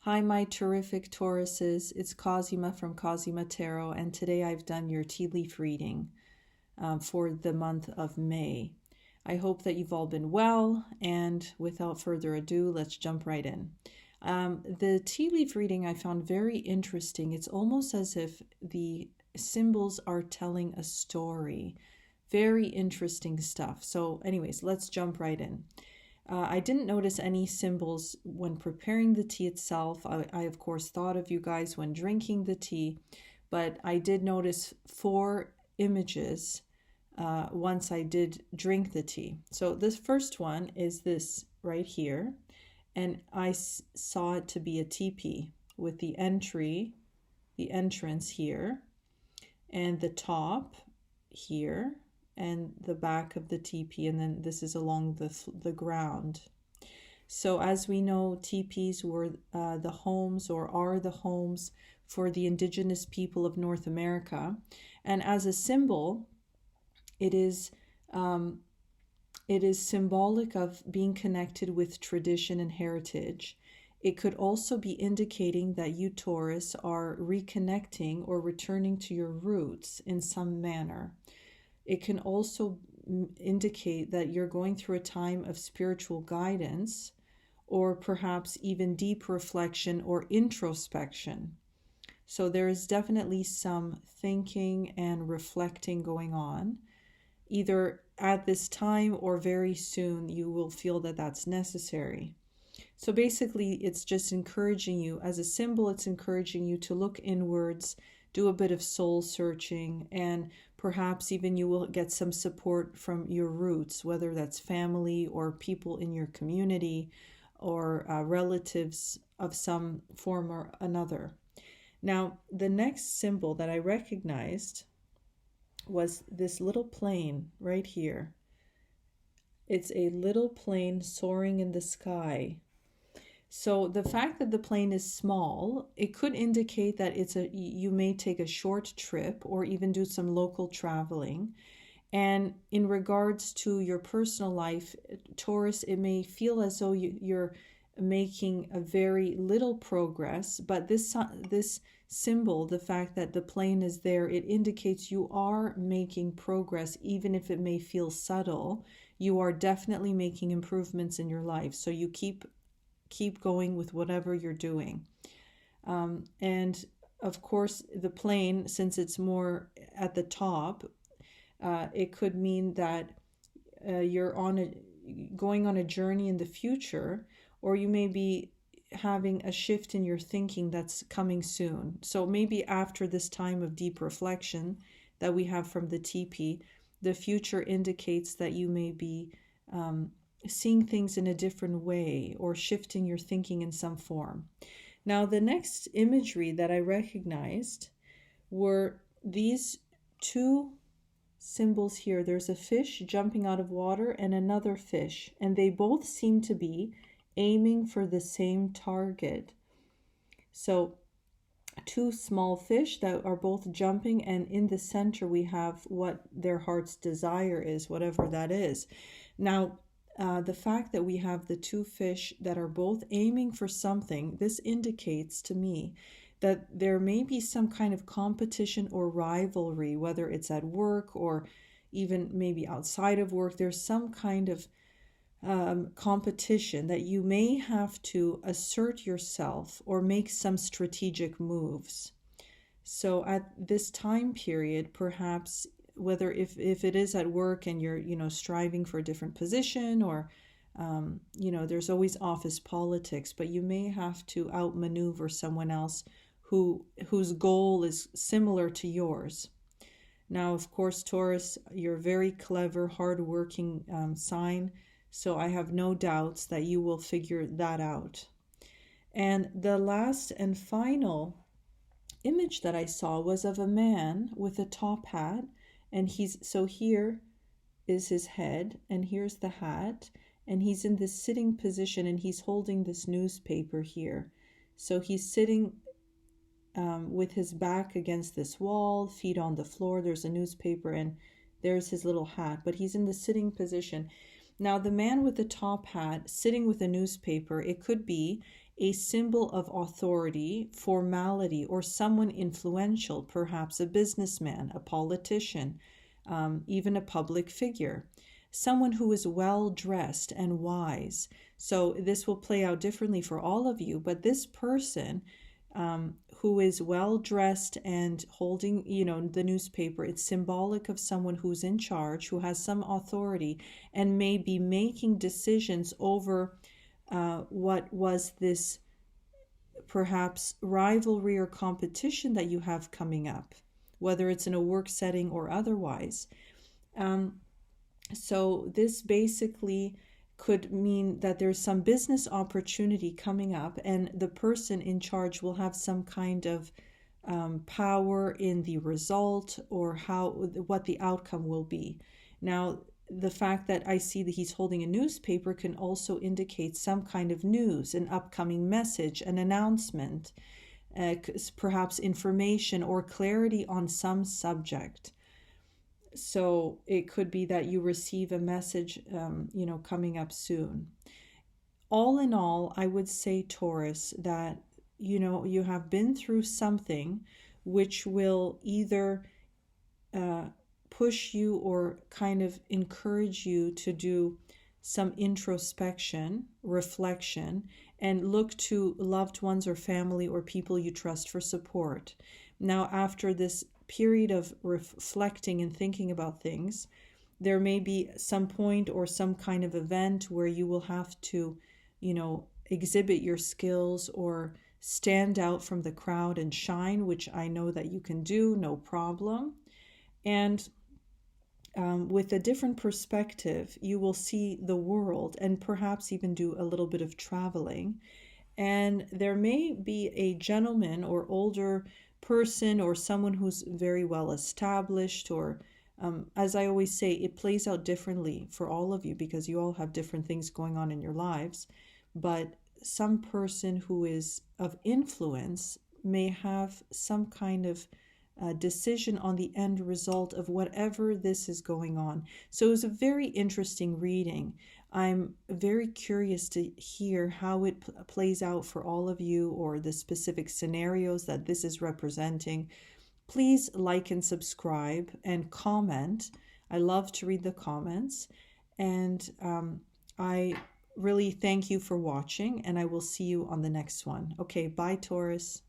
Hi, my terrific Tauruses. It's Cosima from Cosima Tarot, and today I've done your tea leaf reading for the month of May. I hope that you've all been well, and without further ado, let's jump right in. The tea leaf reading I found very interesting. It's almost as if the symbols are telling a story. Very interesting stuff. So anyways, let's jump right in. I didn't notice any symbols when preparing the tea itself. I of course thought of you guys when drinking the tea, but I did notice 4 images once I did drink the tea. So this first one is this right here, and I saw it to be a teepee with the entrance here, and the top here, and the back of the teepee, and then this is along the ground. So as we know, teepees were the homes, or are the homes, for the indigenous people of North America, and as a symbol, it is symbolic of being connected with tradition and heritage. It could also be indicating that you, Taurus, are reconnecting or returning to your roots in some manner. It can also indicate that you're going through a time of spiritual guidance, or perhaps even deep reflection or introspection. So there is definitely some thinking and reflecting going on. Either at this time or very soon, you will feel that that's necessary. So basically, it's just encouraging you, as a symbol, it's encouraging you to look inwards, do a bit of soul searching, and perhaps even you will get some support from your roots, whether that's family or people in your community or relatives of some form or another. Now, the next symbol that I recognized was this little plane right here. It's a little plane soaring in the sky. So the fact that the plane is small, it could indicate that you may take a short trip or even do some local traveling. And in regards to your personal life, Taurus, it may feel as though you're making a very little progress, but this symbol, the fact that the plane is there, it indicates you are making progress, even if it may feel subtle. You are definitely making improvements in your life. So you keep going with whatever you're doing. And of course, the plane, since it's more at the top, it could mean that you're going on a journey in the future, or you may be having a shift in your thinking that's coming soon. So maybe after this time of deep reflection that we have from the teepee, the future indicates that you may be seeing things in a different way or shifting your thinking in some form. Now, the next imagery that I recognized were these 2 symbols here. There's a fish jumping out of water and another fish, and they both seem to be aiming for the same target. So 2 small fish that are both jumping, and in the center we have what their heart's desire is, whatever that is. Now, the fact that we have the 2 fish that are both aiming for something, this indicates to me that there may be some kind of competition or rivalry, whether it's at work or even maybe outside of work. There's some kind of competition that you may have to assert yourself or make some strategic moves. So at this time period, perhaps, whether if it is at work and you're striving for a different position, or there's always office politics, but you may have to outmaneuver someone else whose goal is similar to yours. Now, of course, Taurus, you're a very clever, hardworking sign, so I have no doubts that you will figure that out. And the last and final image that I saw was of a man with a top hat, and here is his head, and here's the hat, and he's in this sitting position, and he's holding this newspaper here. So he's sitting with his back against this wall, feet on the floor. There's a newspaper, and there's his little hat, but he's in the sitting position. Now, the man with the top hat sitting with a newspaper, it could be a symbol of authority, formality, or someone influential, perhaps a businessman, a politician, even a public figure, someone who is well dressed and wise. So this will play out differently for all of you, but this person who is well dressed and holding, the newspaper, it's symbolic of someone who's in charge, who has some authority, and may be making decisions over what was this perhaps rivalry or competition that you have coming up, whether it's in a work setting or otherwise. So this basically could mean that there's some business opportunity coming up, and the person in charge will have some kind of power in the result, or what the outcome will be. Now, the fact that I see that he's holding a newspaper can also indicate some kind of news, an upcoming message, an announcement, perhaps information or clarity on some subject. So it could be that you receive a message, coming up soon. All in all, I would say, Taurus, that, you have been through something which will either push you or kind of encourage you to do some introspection, reflection, and look to loved ones or family or people you trust for support. Now, after this period of reflecting and thinking about things, there may be some point or some kind of event where you will have to, exhibit your skills or stand out from the crowd and shine, which I know that you can do, no problem. And with a different perspective, you will see the world and perhaps even do a little bit of traveling. And there may be a gentleman or older person or someone who's very well established, or as I always say, it plays out differently for all of you because you all have different things going on in your lives. But some person who is of influence may have some kind of decision on the end result of whatever this is going on. So it was a very interesting reading. I'm very curious to hear how it plays out for all of you, or the specific scenarios that this is representing. Please like and subscribe and comment. I love to read the comments. And I really thank you for watching, and I will see you on the next one. Okay, bye, Taurus.